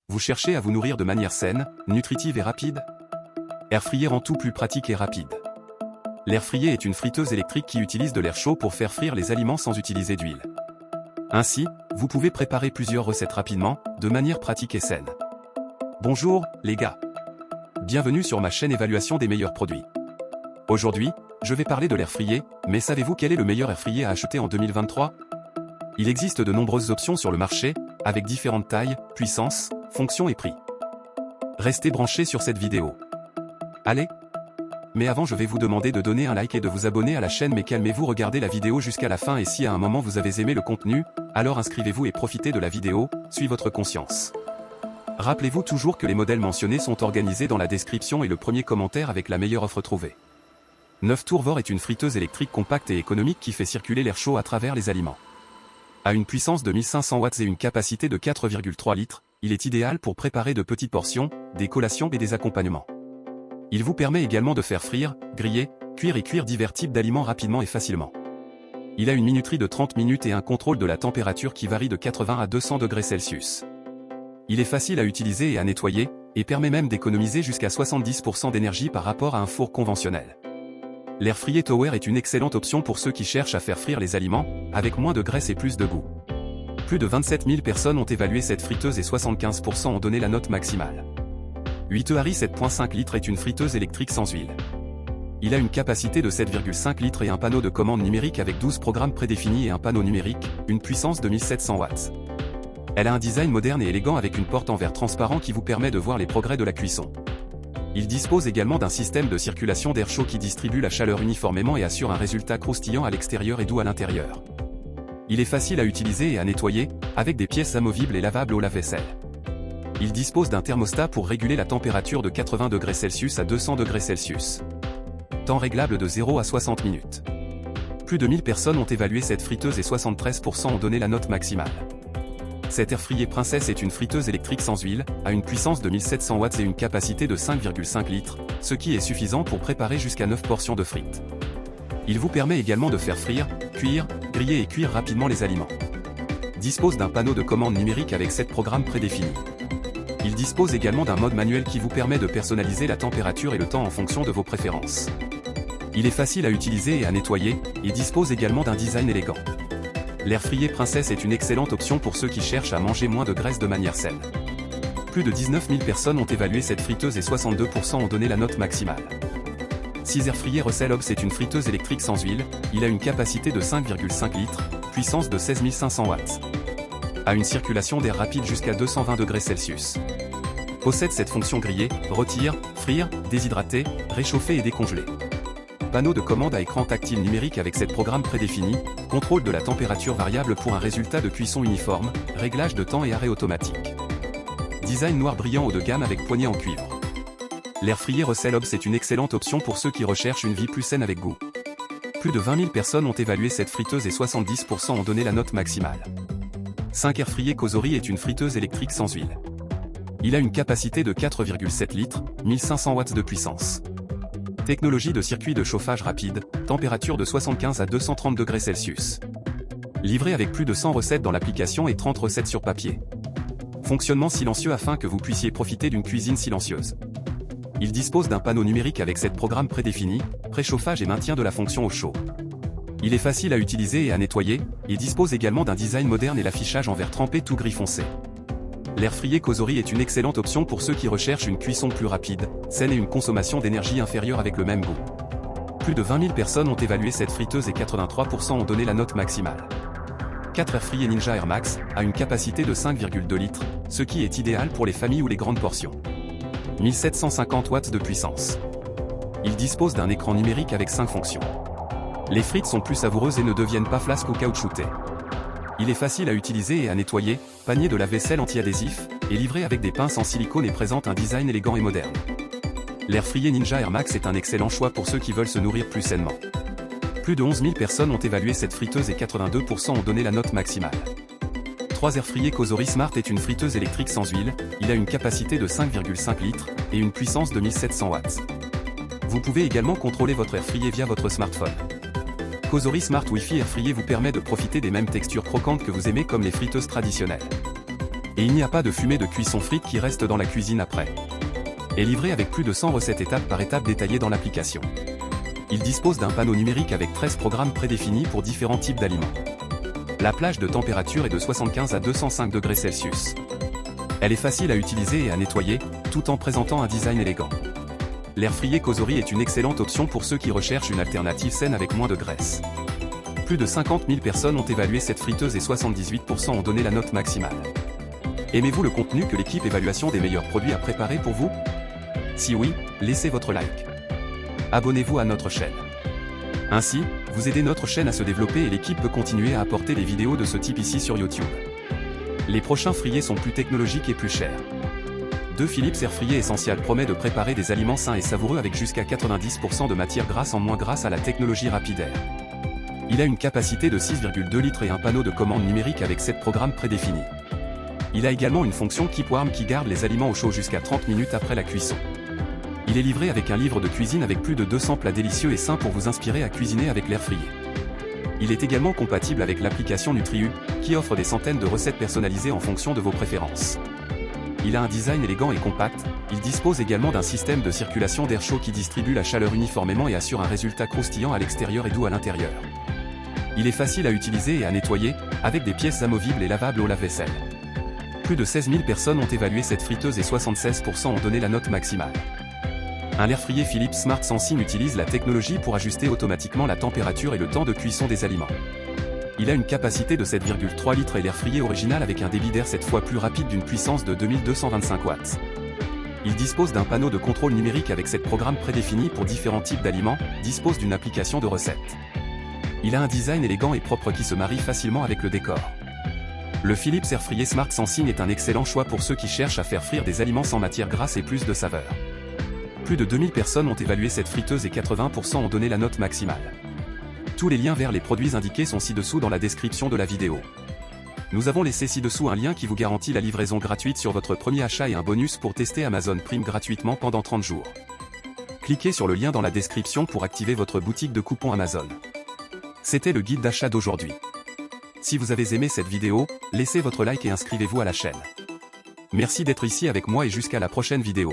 Vous cherchez à vous nourrir de manière saine, nutritive et rapide? Air fryer rend tout plus pratique et rapide. L'air fryer est une friteuse électrique qui utilise de l'air chaud pour faire frire les aliments sans utiliser d'huile. Ainsi, vous pouvez préparer plusieurs recettes rapidement, de manière pratique et saine. Bonjour, les gars. Bienvenue sur ma chaîne Évaluation des meilleurs produits. Aujourd'hui, je vais parler de l'air fryer, mais savez-vous quel est le meilleur air fryer à acheter en 2023? Il existe de nombreuses options sur le marché, avec différentes tailles, puissances, fonctions et prix. Restez branchés sur cette vidéo. Allez! Mais avant je vais vous demander de donner un like et de vous abonner à la chaîne, mais calmez-vous, regardez la vidéo jusqu'à la fin et si à un moment vous avez aimé le contenu, alors inscrivez-vous et profitez de la vidéo, suivez votre conscience. Rappelez-vous toujours que les modèles mentionnés sont organisés dans la description et le premier commentaire avec la meilleure offre trouvée. 9 Tourvor est une friteuse électrique compacte et économique qui fait circuler l'air chaud à travers les aliments. À une puissance de 1500 watts et une capacité de 4,3 litres, il est idéal pour préparer de petites portions, des collations et des accompagnements. Il vous permet également de faire frire, griller, cuire et cuire divers types d'aliments rapidement et facilement. Il a une minuterie de 30 minutes et un contrôle de la température qui varie de 80 à 200 degrés Celsius. Il est facile à utiliser et à nettoyer, et permet même d'économiser jusqu'à 70% d'énergie par rapport à un four conventionnel. L'air fryer Tower est une excellente option pour ceux qui cherchent à faire frire les aliments, avec moins de graisse et plus de goût. Plus de 27 000 personnes ont évalué cette friteuse et 75% ont donné la note maximale. 8 Ehari 7.5 litres est une friteuse électrique sans huile. Il a une capacité de 7,5 litres et un panneau de commande numérique avec 12 programmes prédéfinis et un panneau numérique, une puissance de 1700 watts. Elle a un design moderne et élégant avec une porte en verre transparent qui vous permet de voir les progrès de la cuisson. Il dispose également d'un système de circulation d'air chaud qui distribue la chaleur uniformément et assure un résultat croustillant à l'extérieur et doux à l'intérieur. Il est facile à utiliser et à nettoyer, avec des pièces amovibles et lavables au lave-vaisselle. Il dispose d'un thermostat pour réguler la température de 80 degrés Celsius à 200 degrés Celsius. Temps réglable de 0 à 60 minutes. Plus de 1000 personnes ont évalué cette friteuse et 73% ont donné la note maximale. Cette air fryer Princess est une friteuse électrique sans huile, à une puissance de 1700 watts et une capacité de 5,5 litres, ce qui est suffisant pour préparer jusqu'à 9 portions de frites. Il vous permet également de faire frire, cuire, griller et cuire rapidement les aliments. Dispose d'un panneau de commande numérique avec 7 programmes prédéfinis. Il dispose également d'un mode manuel qui vous permet de personnaliser la température et le temps en fonction de vos préférences. Il est facile à utiliser et à nettoyer, et dispose également d'un design élégant. L'air fryer Princess est une excellente option pour ceux qui cherchent à manger moins de graisse de manière saine. Plus de 19 000 personnes ont évalué cette friteuse et 62% ont donné la note maximale. 6 Air fryer Russell Hobbs est une friteuse électrique sans huile, il a une capacité de 5,5 litres, puissance de 16 500 watts. A une circulation d'air rapide jusqu'à 220 degrés Celsius. Possède cette fonction griller, rôtir, frire, déshydrater, réchauffer et décongeler. Panneau de commande à écran tactile numérique avec 7 programmes prédéfinis, contrôle de la température variable pour un résultat de cuisson uniforme, réglage de temps et arrêt automatique. Design noir brillant haut de gamme avec poignée en cuivre. L'air fryer Russell Hobbs est une excellente option pour ceux qui recherchent une vie plus saine avec goût. Plus de 20 000 personnes ont évalué cette friteuse et 70% ont donné la note maximale. 5 Air fryer Cosori est une friteuse électrique sans huile. Il a une capacité de 4,7 litres, 1500 watts de puissance. Technologie de circuit de chauffage rapide, température de 75 à 230 degrés Celsius. Livré avec plus de 100 recettes dans l'application et 30 recettes sur papier. Fonctionnement silencieux afin que vous puissiez profiter d'une cuisine silencieuse. Il dispose d'un panneau numérique avec 7 programmes prédéfinis, préchauffage et maintien de la fonction au chaud. Il est facile à utiliser et à nettoyer, et dispose également d'un design moderne et l'affichage en verre trempé tout gris foncé. L'air fryer Cosori est une excellente option pour ceux qui recherchent une cuisson plus rapide, saine et une consommation d'énergie inférieure avec le même goût. Plus de 20 000 personnes ont évalué cette friteuse et 83% ont donné la note maximale. 4 Air fryer Ninja Air Max a une capacité de 5,2 litres, ce qui est idéal pour les familles ou les grandes portions. 1750 watts de puissance. Il dispose d'un écran numérique avec 5 fonctions. Les frites sont plus savoureuses et ne deviennent pas flasques ou caoutchoutées. Il est facile à utiliser et à nettoyer, panier de lave-vaisselle anti-adhésif, et livré avec des pinces en silicone et présente un design élégant et moderne. L'air fryer Ninja Air Max est un excellent choix pour ceux qui veulent se nourrir plus sainement. Plus de 11 000 personnes ont évalué cette friteuse et 82% ont donné la note maximale. 3 Air fryer Cosori Smart est une friteuse électrique sans huile, il a une capacité de 5,5 litres, et une puissance de 1700 watts. Vous pouvez également contrôler votre air fryer via votre smartphone. Cosori Smart Wi-Fi Air fryer vous permet de profiter des mêmes textures croquantes que vous aimez comme les friteuses traditionnelles. Et il n'y a pas de fumée de cuisson frite qui reste dans la cuisine après. Est livré avec plus de 100 recettes étape par étape détaillées dans l'application. Il dispose d'un panneau numérique avec 13 programmes prédéfinis pour différents types d'aliments. La plage de température est de 75 à 205 degrés Celsius. Elle est facile à utiliser et à nettoyer, tout en présentant un design élégant. L'air fryer Causerie est une excellente option pour ceux qui recherchent une alternative saine avec moins de graisse. Plus de 50 000 personnes ont évalué cette friteuse et 78% ont donné la note maximale. Aimez-vous le contenu que l'équipe évaluation des meilleurs produits a préparé pour vous? Si oui, laissez votre like. Abonnez-vous à notre chaîne. Ainsi, vous aidez notre chaîne à se développer et l'équipe peut continuer à apporter des vidéos de ce type ici sur YouTube. Les prochains friyers sont plus technologiques et plus chers. De Philips Air Fryer Essential promet de préparer des aliments sains et savoureux avec jusqu'à 90% de matière grasse en moins grâce à la technologie Rapid-Air. Il a une capacité de 6,2 litres et un panneau de commande numérique avec 7 programmes prédéfinis. Il a également une fonction Keep Warm qui garde les aliments au chaud jusqu'à 30 minutes après la cuisson. Il est livré avec un livre de cuisine avec plus de 200 plats délicieux et sains pour vous inspirer à cuisiner avec l'air fryer. Il est également compatible avec l'application NutriU, qui offre des centaines de recettes personnalisées en fonction de vos préférences. Il a un design élégant et compact, il dispose également d'un système de circulation d'air chaud qui distribue la chaleur uniformément et assure un résultat croustillant à l'extérieur et doux à l'intérieur. Il est facile à utiliser et à nettoyer, avec des pièces amovibles et lavables au lave-vaisselle. Plus de 16 000 personnes ont évalué cette friteuse et 76% ont donné la note maximale. Un air fryer Philips Smart Sensing utilise la technologie pour ajuster automatiquement la température et le temps de cuisson des aliments. Il a une capacité de 7,3 litres et l'air fryer original avec un débit d'air 7 fois plus rapide d'une puissance de 2225 watts. Il dispose d'un panneau de contrôle numérique avec 7 programmes prédéfinis pour différents types d'aliments, dispose d'une application de recettes. Il a un design élégant et propre qui se marie facilement avec le décor. Le Philips Air Fryer Smart Sensing est un excellent choix pour ceux qui cherchent à faire frire des aliments sans matière grasse et plus de saveur. Plus de 2000 personnes ont évalué cette friteuse et 80% ont donné la note maximale. Tous les liens vers les produits indiqués sont ci-dessous dans la description de la vidéo. Nous avons laissé ci-dessous un lien qui vous garantit la livraison gratuite sur votre premier achat et un bonus pour tester Amazon Prime gratuitement pendant 30 jours. Cliquez sur le lien dans la description pour activer votre boutique de coupons Amazon. C'était le guide d'achat d'aujourd'hui. Si vous avez aimé cette vidéo, laissez votre like et inscrivez-vous à la chaîne. Merci d'être ici avec moi et jusqu'à la prochaine vidéo.